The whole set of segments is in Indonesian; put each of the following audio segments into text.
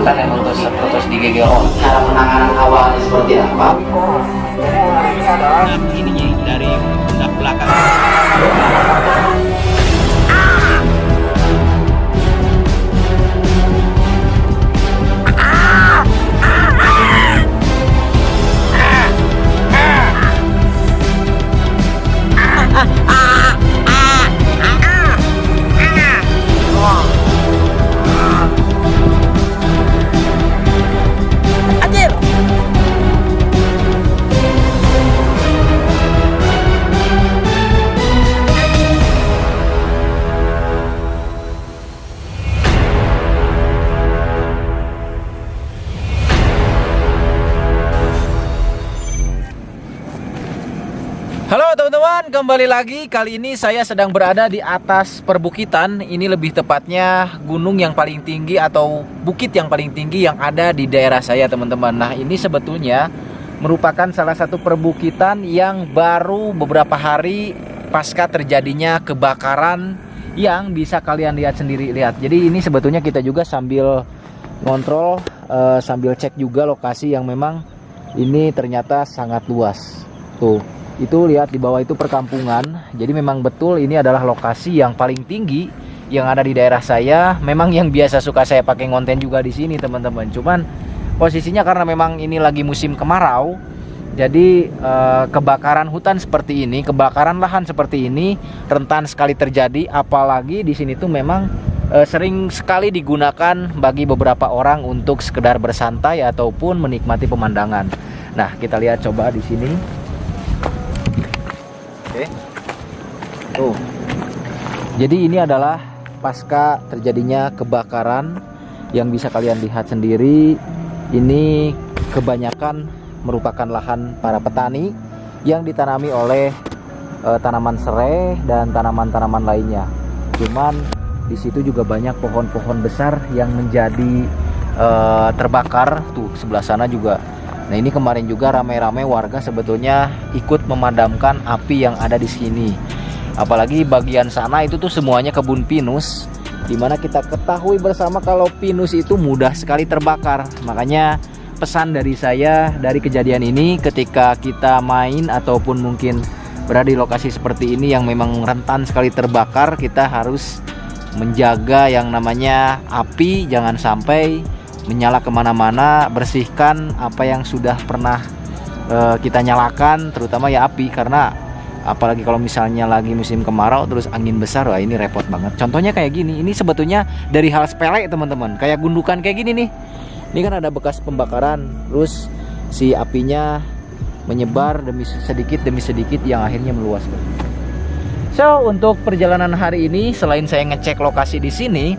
mantan yang putus di GGO. Cara penanganan awalnya seperti apa? Nah, ininya dari pundak belakang. Halo teman-teman, kembali lagi. Kali ini saya sedang berada di atas perbukitan. Ini lebih tepatnya gunung yang paling tinggi atau bukit yang paling tinggi yang ada di daerah saya, teman-teman. Nah, ini sebetulnya merupakan salah satu perbukitan yang baru beberapa hari pasca terjadinya kebakaran yang bisa kalian lihat sendiri. Jadi ini sebetulnya kita juga sambil ngontrol, sambil cek juga lokasi yang memang ini ternyata sangat luas. Tuh. Itu lihat di bawah itu perkampungan. Jadi memang betul ini adalah lokasi yang paling tinggi yang ada di daerah saya. Memang yang biasa suka saya pakai konten juga di sini, teman-teman. Cuman posisinya karena memang ini lagi musim kemarau, jadi kebakaran hutan seperti ini, kebakaran lahan seperti ini rentan sekali terjadi. Apalagi di sini tuh memang sering sekali digunakan bagi beberapa orang untuk sekedar bersantai ataupun menikmati pemandangan. Nah, kita lihat coba di sini. Oke. Tuh. Jadi ini adalah pasca terjadinya kebakaran yang bisa kalian lihat sendiri. Ini kebanyakan merupakan lahan para petani yang ditanami oleh tanaman serai dan tanaman-tanaman lainnya. Cuman di situ juga banyak pohon-pohon besar yang menjadi terbakar. Tuh sebelah sana juga. Nah, ini kemarin juga ramai-ramai warga sebetulnya ikut memadamkan api yang ada di sini. Apalagi bagian sana itu tuh semuanya kebun pinus, dimana kita ketahui bersama kalau pinus itu mudah sekali terbakar. Makanya pesan dari saya dari kejadian ini, ketika kita main ataupun mungkin berada di lokasi seperti ini yang memang rentan sekali terbakar, kita harus menjaga yang namanya api, jangan sampai menyala kemana-mana. Bersihkan apa yang sudah pernah kita nyalakan, terutama ya api, karena apalagi kalau misalnya lagi musim kemarau terus angin besar, wah ini repot banget. Contohnya kayak gini, ini sebetulnya dari hal sepele, teman-teman, kayak gundukan kayak gini nih. Ini kan ada bekas pembakaran, terus si apinya menyebar demi sedikit yang akhirnya meluas. So, untuk perjalanan hari ini, selain saya ngecek lokasi di sini,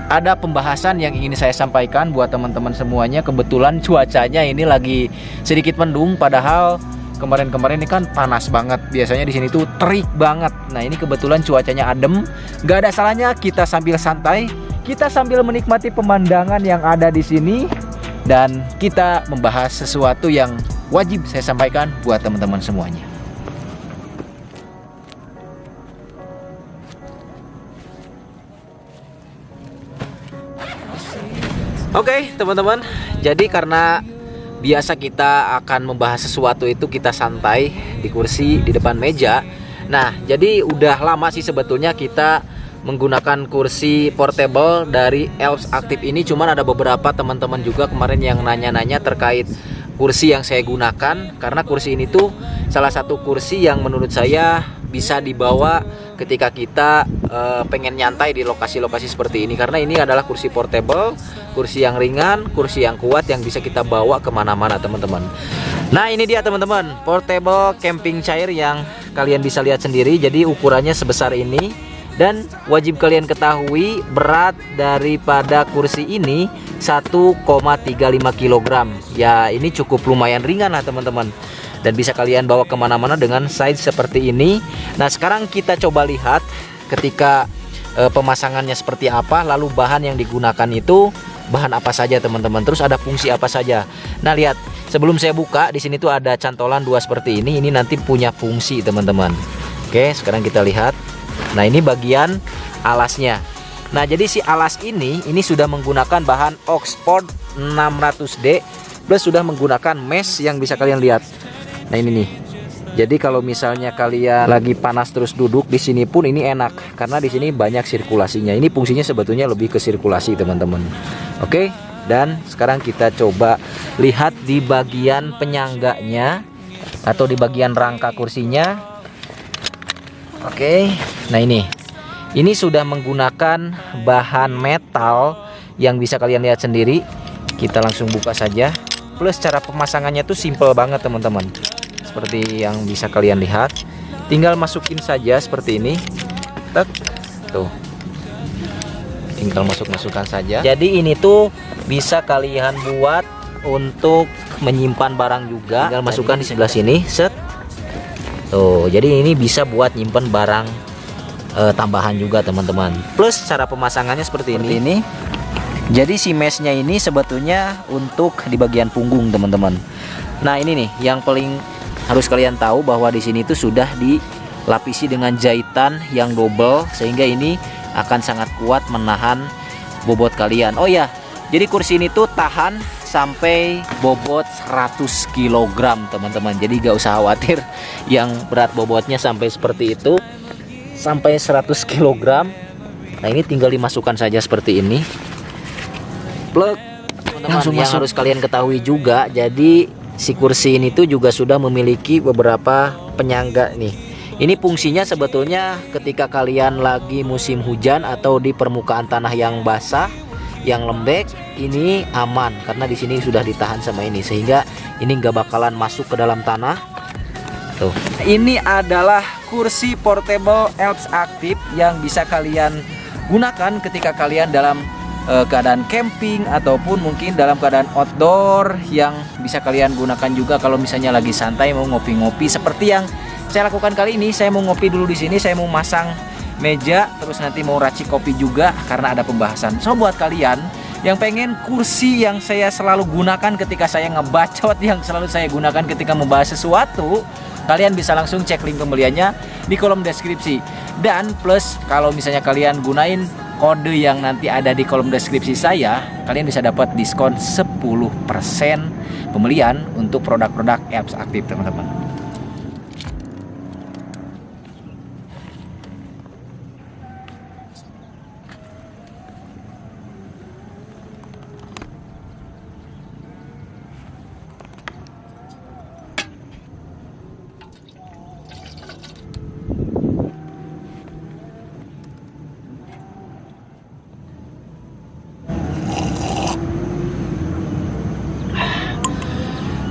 ada pembahasan yang ingin saya sampaikan buat teman-teman semuanya. Kebetulan cuacanya ini lagi sedikit mendung, padahal kemarin-kemarin ini kan panas banget. Biasanya di sini tuh terik banget. Nah, ini kebetulan cuacanya adem. Gak ada salahnya kita sambil santai, kita sambil menikmati pemandangan yang ada di sini, dan kita membahas sesuatu yang wajib saya sampaikan buat teman-teman semuanya. Oke, teman-teman, jadi karena biasa kita akan membahas sesuatu itu kita santai di kursi di depan meja. Nah, jadi udah lama sih sebetulnya kita menggunakan kursi portable dari Elves Active ini. Cuman ada beberapa teman-teman juga kemarin yang nanya-nanya terkait kursi yang saya gunakan, karena kursi ini tuh salah satu kursi yang menurut saya bisa dibawa ketika kita pengen nyantai di lokasi-lokasi seperti ini, karena ini adalah kursi portable, kursi yang ringan, kursi yang kuat yang bisa kita bawa kemana-mana, teman-teman. Nah, ini dia teman-teman, portable camping chair yang kalian bisa lihat sendiri. Jadi ukurannya sebesar ini, dan wajib kalian ketahui berat daripada kursi ini 1,35 kg. Ya, ini cukup lumayan ringan lah teman-teman, dan bisa kalian bawa kemana-mana dengan size seperti ini. Nah, sekarang kita coba lihat ketika pemasangannya seperti apa, lalu bahan yang digunakan itu bahan apa saja teman-teman, terus ada fungsi apa saja. Nah, lihat, sebelum saya buka di sini tuh ada cantolan dua seperti ini nanti punya fungsi teman-teman. Oke, sekarang kita lihat. Nah, ini bagian alasnya. Nah, jadi si alas ini sudah menggunakan bahan Oxford 600D plus sudah menggunakan mesh yang bisa kalian lihat. Nah ini nih. Jadi kalau misalnya kalian lagi panas terus duduk di sini pun ini enak karena di sini banyak sirkulasinya. Ini fungsinya sebetulnya lebih ke sirkulasi teman-teman. Oke, dan sekarang kita coba lihat di bagian penyangganya atau di bagian rangka kursinya. Oke, nah ini sudah menggunakan bahan metal yang bisa kalian lihat sendiri. Kita langsung buka saja. Plus cara pemasangannya tuh simple banget teman-teman. Seperti yang bisa kalian lihat, tinggal masukin saja seperti ini. Tek, tuh, tinggal masukkan saja. Jadi ini tuh bisa kalian buat untuk menyimpan barang juga. Tinggal masukkan di sebelah sini, set. Tuh, jadi ini bisa buat nyimpan barang tambahan juga teman-teman. Plus cara pemasangannya seperti ini. Jadi si meshnya ini sebetulnya untuk di bagian punggung teman-teman. Nah ini nih yang paling harus kalian tahu, bahwa di sini tuh sudah dilapisi dengan jahitan yang double sehingga ini akan sangat kuat menahan bobot kalian. Oh ya, jadi kursi ini tuh tahan sampai bobot 100 kg teman-teman. Jadi gak usah khawatir yang berat bobotnya sampai seperti itu, sampai 100 kg. Nah ini tinggal dimasukkan saja seperti ini. Plug teman-teman. Yang harus kalian ketahui juga, jadi si kursi ini tuh juga sudah memiliki beberapa penyangga nih. Ini fungsinya sebetulnya ketika kalian lagi musim hujan atau di permukaan tanah yang basah, yang lembek, ini aman karena di sini sudah ditahan sama ini sehingga ini nggak bakalan masuk ke dalam tanah. Tuh. Ini adalah kursi portable Alps Active yang bisa kalian gunakan ketika kalian dalam keadaan camping ataupun mungkin dalam keadaan outdoor, yang bisa kalian gunakan juga kalau misalnya lagi santai mau ngopi-ngopi seperti yang saya lakukan kali ini. Saya mau ngopi dulu di sini, saya mau masang meja, terus nanti mau racik kopi juga karena ada pembahasan. So buat kalian yang pengen kursi yang saya selalu gunakan ketika saya ngebacot, yang selalu saya gunakan ketika membahas sesuatu, kalian bisa langsung cek link pembeliannya di kolom deskripsi. Dan plus kalau misalnya kalian gunain kode yang nanti ada di kolom deskripsi saya, kalian bisa dapat diskon 10% pembelian untuk produk-produk Alps Active teman-teman.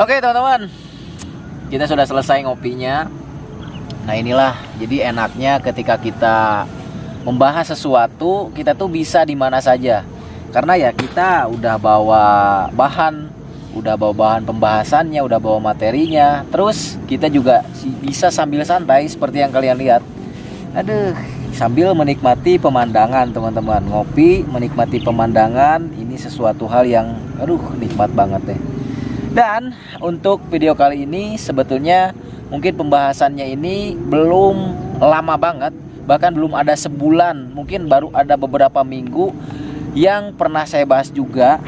Oke teman-teman, kita sudah selesai ngopinya. Nah inilah jadi enaknya ketika kita membahas sesuatu, kita tuh bisa di mana saja. Karena ya kita udah bawa bahan pembahasannya, udah bawa materinya. Terus kita juga bisa sambil santai seperti yang kalian lihat. Aduh, sambil menikmati pemandangan teman-teman. Ngopi, menikmati pemandangan, ini sesuatu hal yang nikmat banget deh. Dan untuk video kali ini sebetulnya mungkin pembahasannya ini belum lama banget, bahkan belum ada sebulan, mungkin baru ada beberapa minggu yang pernah saya bahas juga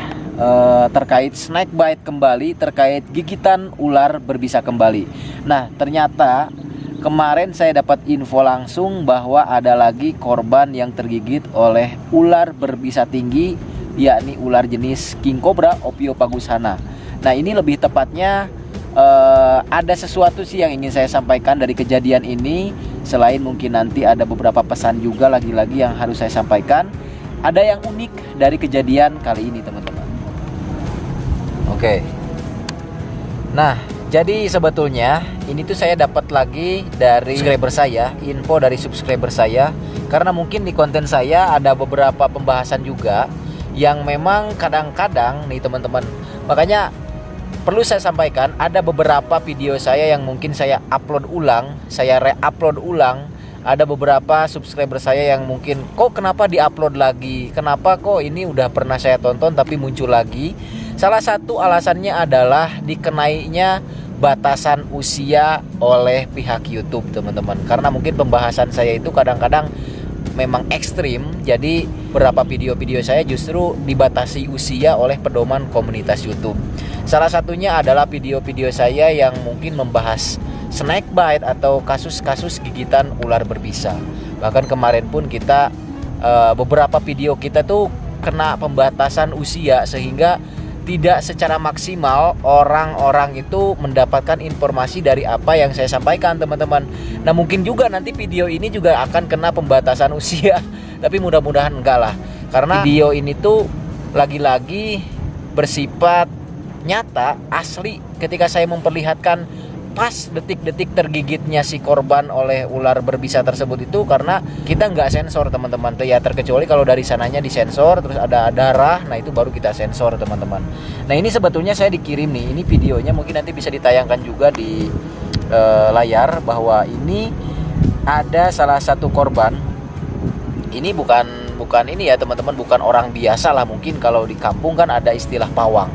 terkait snake bite kembali, terkait gigitan ular berbisa kembali. Nah ternyata kemarin saya dapat info langsung bahwa ada lagi korban yang tergigit oleh ular berbisa tinggi, yakni ular jenis king cobra Ophiophagus-hana. Nah ini lebih tepatnya ada sesuatu sih yang ingin saya sampaikan dari kejadian ini. Selain mungkin nanti ada beberapa pesan juga lagi-lagi yang harus saya sampaikan, ada yang unik dari kejadian kali ini teman-teman. Oke. Nah jadi sebetulnya ini tuh saya dapat lagi dari subscriber saya, info dari subscriber saya. Karena mungkin di konten saya ada beberapa pembahasan juga yang memang kadang-kadang nih teman-teman, makanya perlu saya sampaikan, ada beberapa video saya yang mungkin saya upload ulang, saya re-upload ulang. Ada beberapa subscriber saya yang mungkin, kok kenapa di-upload lagi? Kenapa kok ini udah pernah saya tonton tapi muncul lagi? Salah satu alasannya adalah dikenainya batasan usia oleh pihak YouTube teman-teman. Karena mungkin pembahasan saya itu kadang-kadang memang ekstrim. Jadi beberapa video-video saya justru dibatasi usia oleh pedoman komunitas YouTube. Salah satunya adalah video-video saya yang mungkin membahas snake bite atau kasus-kasus gigitan ular berbisa. Bahkan kemarin pun kita beberapa video kita tuh kena pembatasan usia sehingga tidak secara maksimal orang-orang itu mendapatkan informasi dari apa yang saya sampaikan, teman-teman. Nah, mungkin juga nanti video ini juga akan kena pembatasan usia, tapi mudah-mudahan enggak lah. Karena video ini tuh lagi-lagi bersifat nyata, asli, ketika saya memperlihatkan pas detik-detik tergigitnya si korban oleh ular berbisa tersebut itu, karena kita nggak sensor, teman-teman. Ya terkecuali kalau dari sananya disensor terus ada darah, nah itu baru kita sensor, teman-teman. Nah, ini sebetulnya saya dikirim nih, ini videonya mungkin nanti bisa ditayangkan juga di layar, bahwa ini ada salah satu korban. Ini bukan ini ya, teman-teman, bukan orang biasa lah. Mungkin kalau di kampung kan ada istilah pawang.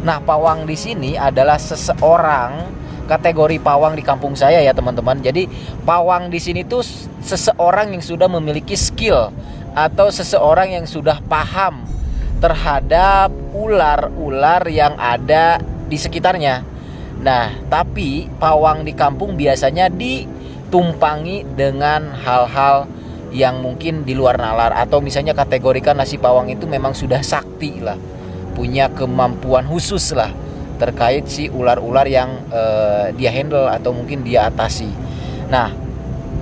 Nah, pawang di sini adalah seseorang, kategori pawang di kampung saya ya, teman-teman. Jadi pawang di sini tuh seseorang yang sudah memiliki skill atau seseorang yang sudah paham terhadap ular-ular yang ada di sekitarnya. Nah, tapi pawang di kampung biasanya ditumpangi dengan hal-hal yang mungkin di luar nalar, atau misalnya kategorikan si pawang itu memang sudah sakti lah, punya kemampuan khusus lah terkait si ular-ular yang dia handle atau mungkin dia atasi. Nah,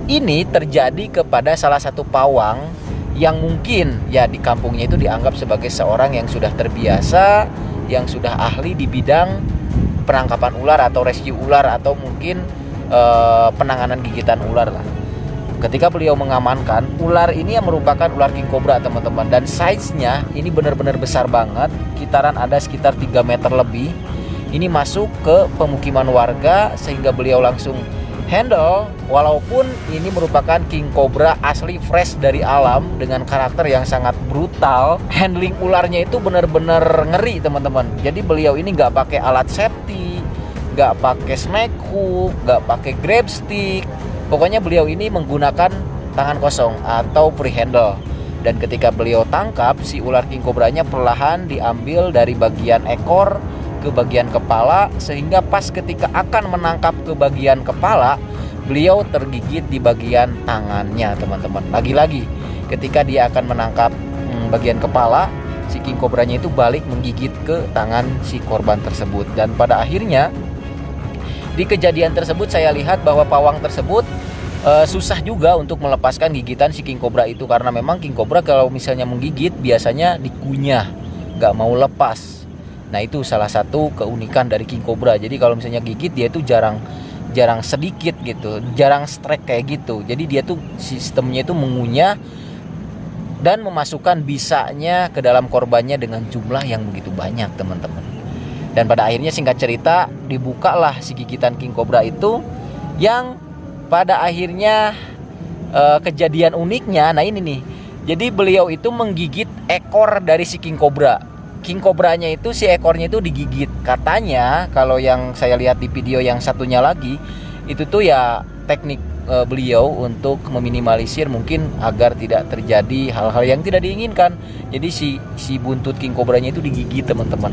ini terjadi kepada salah satu pawang yang mungkin ya di kampungnya itu dianggap sebagai seorang yang sudah terbiasa, yang sudah ahli di bidang penangkapan ular atau rescue ular atau mungkin penanganan gigitan ular lah. Ketika beliau mengamankan ular ini yang merupakan ular king cobra, teman-teman, dan size-nya ini benar-benar besar banget, kitaran ada sekitar 3 meter lebih. Ini masuk ke pemukiman warga sehingga beliau langsung handle, walaupun ini merupakan king cobra asli fresh dari alam dengan karakter yang sangat brutal. Handling ularnya itu benar-benar ngeri, teman-teman. Jadi beliau ini nggak pakai alat safety, nggak pakai snake hook, nggak pakai grab stick. Pokoknya beliau ini menggunakan tangan kosong atau free handle. Dan ketika beliau tangkap, si ular king cobranya perlahan diambil dari bagian ekor ke bagian kepala, sehingga pas ketika akan menangkap ke bagian kepala, beliau tergigit di bagian tangannya, teman-teman. Lagi-lagi ketika dia akan menangkap bagian kepala, si king cobranya itu balik menggigit ke tangan si korban tersebut. Dan pada akhirnya di kejadian tersebut saya lihat bahwa pawang tersebut susah juga untuk melepaskan gigitan si king cobra itu, karena memang king cobra kalau misalnya menggigit biasanya dikunyah, nggak mau lepas. Nah, itu salah satu keunikan dari king cobra. Jadi kalau misalnya gigit dia itu jarang sedikit gitu, jarang strike kayak gitu. Jadi dia tuh sistemnya itu mengunyah dan memasukkan bisanya ke dalam korbannya dengan jumlah yang begitu banyak, teman-teman. Dan pada akhirnya singkat cerita dibukalah si gigitan king cobra itu, yang pada akhirnya kejadian uniknya, nah ini nih. Jadi beliau itu menggigit ekor dari si king cobra. King cobranya itu, si ekornya itu digigit. Katanya kalau yang saya lihat di video yang satunya lagi, itu tuh ya teknik beliau untuk meminimalisir mungkin agar tidak terjadi hal-hal yang tidak diinginkan. Jadi si buntut king cobranya itu digigit, teman-teman.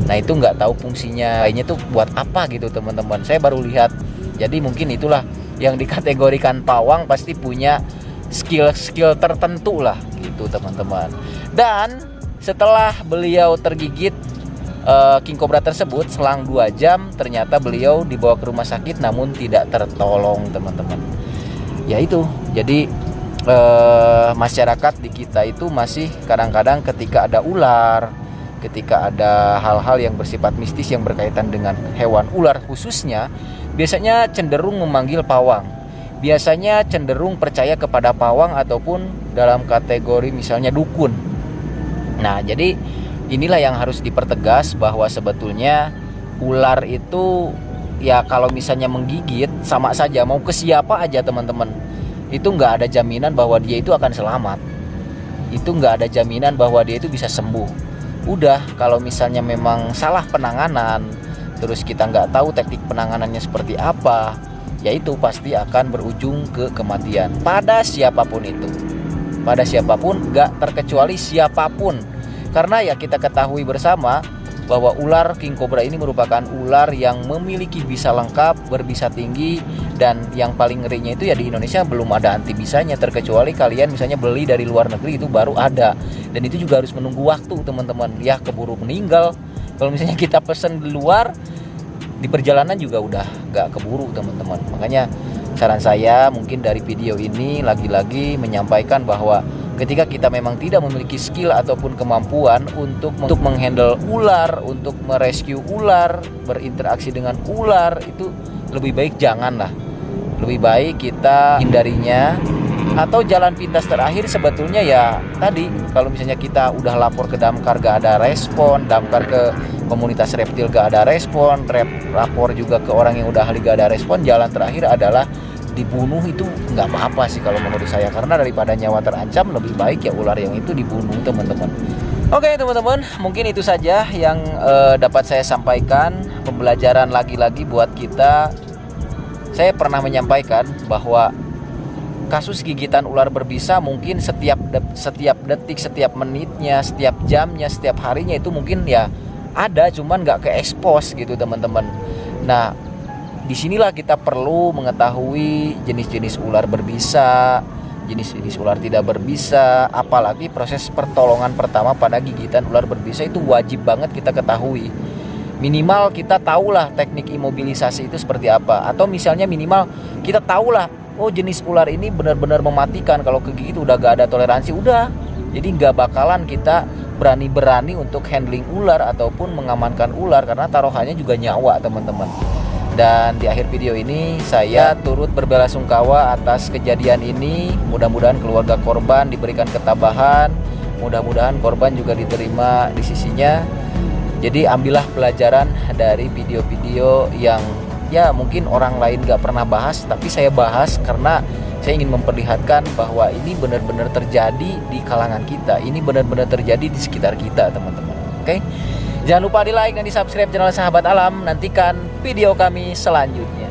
Nah, itu nggak tahu fungsinya lainnya tuh buat apa gitu, teman-teman. Saya baru lihat. Jadi mungkin itulah yang dikategorikan pawang, pasti punya skill tertentu lah gitu, teman-teman. Dan setelah beliau tergigit king cobra tersebut, selang 2 jam ternyata beliau dibawa ke rumah sakit namun tidak tertolong, teman-teman. Ya itu, jadi masyarakat di kita itu masih kadang-kadang ketika ada ular, ketika ada hal-hal yang bersifat mistis yang berkaitan dengan hewan ular khususnya, biasanya cenderung memanggil pawang. Biasanya cenderung percaya kepada pawang ataupun dalam kategori misalnya dukun. Nah, jadi inilah yang harus dipertegas, bahwa sebetulnya ular itu ya kalau misalnya menggigit sama saja, mau ke siapa aja, teman-teman. Itu nggak ada jaminan bahwa dia itu akan selamat. Itu nggak ada jaminan bahwa dia itu bisa sembuh. Udah, kalau misalnya memang salah penanganan, terus kita nggak tahu teknik penanganannya seperti apa, ya itu pasti akan berujung ke kematian pada siapapun itu. pada siapapun, gak terkecuali siapapun. Karena ya kita ketahui bersama bahwa ular king cobra ini merupakan ular yang memiliki bisa lengkap, berbisa tinggi, dan yang paling ngerinya itu ya di Indonesia belum ada anti bisanya, terkecuali kalian misalnya beli dari luar negeri itu baru ada, dan itu juga harus menunggu waktu teman-teman, ya keburu meninggal. Kalau misalnya kita pesen di luar, di perjalanan juga udah gak keburu teman-teman. Makanya saran saya mungkin dari video ini lagi-lagi menyampaikan bahwa ketika kita memang tidak memiliki skill ataupun kemampuan untuk menghandle ular, untuk merescue ular, berinteraksi dengan ular, itu lebih baik janganlah. Lebih baik kita hindarinya. Atau jalan pintas terakhir sebetulnya ya tadi, kalau misalnya kita udah lapor ke damkar gak ada respon, damkar ke komunitas reptil gak ada respon, lapor juga ke orang yang udah ahli gak ada respon, jalan terakhir adalah dibunuh. Itu nggak apa-apa sih kalau menurut saya, karena daripada nyawa terancam lebih baik ya ular yang itu dibunuh teman-teman. Oke teman-teman, mungkin itu saja yang dapat saya sampaikan, pembelajaran lagi-lagi buat kita. Saya pernah menyampaikan bahwa kasus gigitan ular berbisa mungkin setiap detik, setiap menitnya, setiap jamnya, setiap harinya itu mungkin ya ada, cuman nggak ke-expose gitu teman-teman. Nah, disinilah kita perlu mengetahui jenis-jenis ular berbisa, jenis-jenis ular tidak berbisa, apalagi proses pertolongan pertama pada gigitan ular berbisa itu wajib banget kita ketahui. Minimal kita tahulah teknik imobilisasi itu seperti apa, atau misalnya minimal kita tahulah, oh jenis ular ini benar-benar mematikan, kalau kegigit udah gak ada toleransi, udah. Jadi gak bakalan kita berani-berani untuk handling ular ataupun mengamankan ular, karena taruhannya juga nyawa teman-teman. Dan di akhir video ini saya turut berbelasungkawa atas kejadian ini. Mudah-mudahan keluarga korban diberikan ketabahan, mudah-mudahan korban juga diterima di sisinya. Jadi ambillah pelajaran dari video-video yang ya mungkin orang lain gak pernah bahas, tapi saya bahas karena saya ingin memperlihatkan bahwa ini benar-benar terjadi di kalangan kita, ini benar-benar terjadi di sekitar kita teman-teman. Oke? Jangan lupa di like dan di subscribe channel Sahabat Alam. Nantikan video kami selanjutnya.